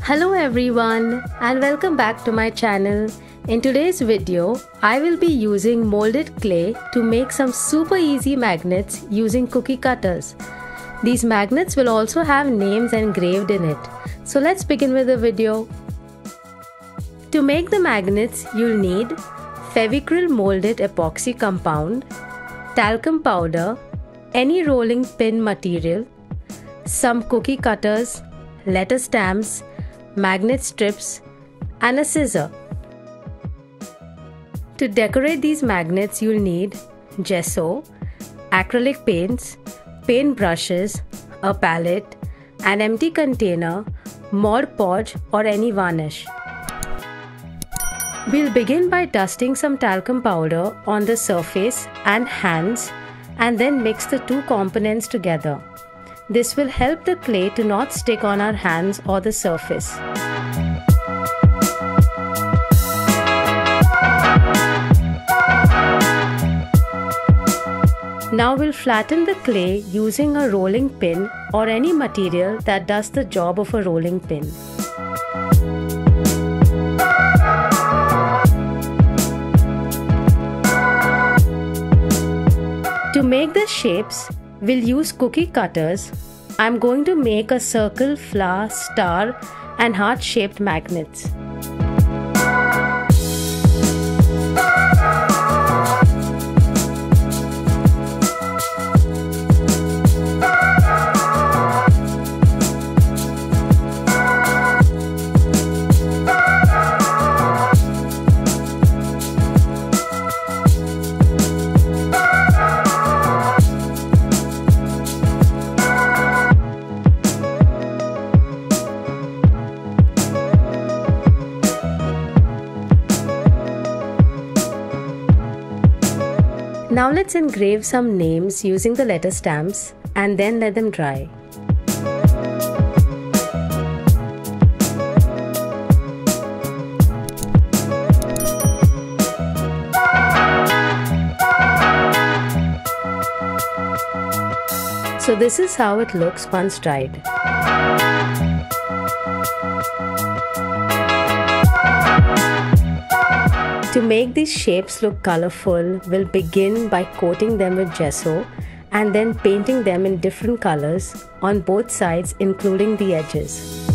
Hello everyone and welcome back to my channel. In today's video, I will be using molded clay to make some super easy magnets using cookie cutters. These magnets will also have names engraved in it. So let's begin with the video. To make the magnets, you'll need Fevicryl molded epoxy compound, talcum powder, any rolling pin material, some cookie cutters, letter stamps, magnet strips, and a scissor. To decorate these magnets, you'll need gesso, acrylic paints, paint brushes, a palette, an empty container, Mod Podge or any varnish. We'll begin by dusting some talcum powder on the surface and hands and then mix the two components together. This will help the clay to not stick on our hands or the surface. Now we'll flatten the clay using a rolling pin or any material that does the job of a rolling pin. To make the shapes, we'll use cookie cutters. I'm going to make a circle, flower, star and heart-shaped magnets. Now let's engrave some names using the letter stamps and then let them dry. So this is how it looks once dried. To make these shapes look colorful, we'll begin by coating them with gesso and then painting them in different colors on both sides, including the edges.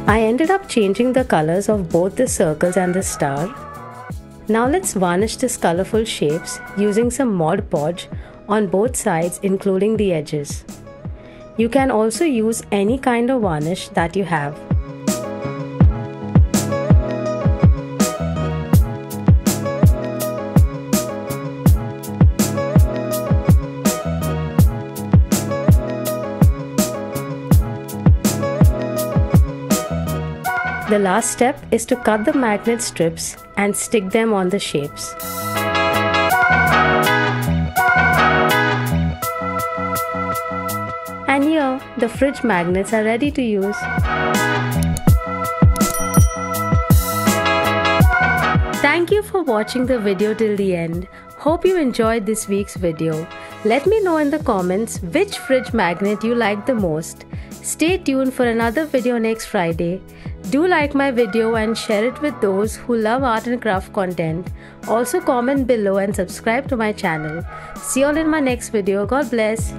I ended up changing the colors of both the circles and the star. Now let's varnish these colorful shapes using some Mod Podge on both sides, including the edges. You can also use any kind of varnish that you have. The last step is to cut the magnet strips and stick them on the shapes. And here, the fridge magnets are ready to use. Thank you for watching the video till the end. Hope you enjoyed this week's video. Let me know in the comments which fridge magnet you liked the most. Stay tuned for another video next Friday. Do like my video and share it with those who love art and craft content. Also comment below and subscribe to my channel. See you all in my next video. God bless.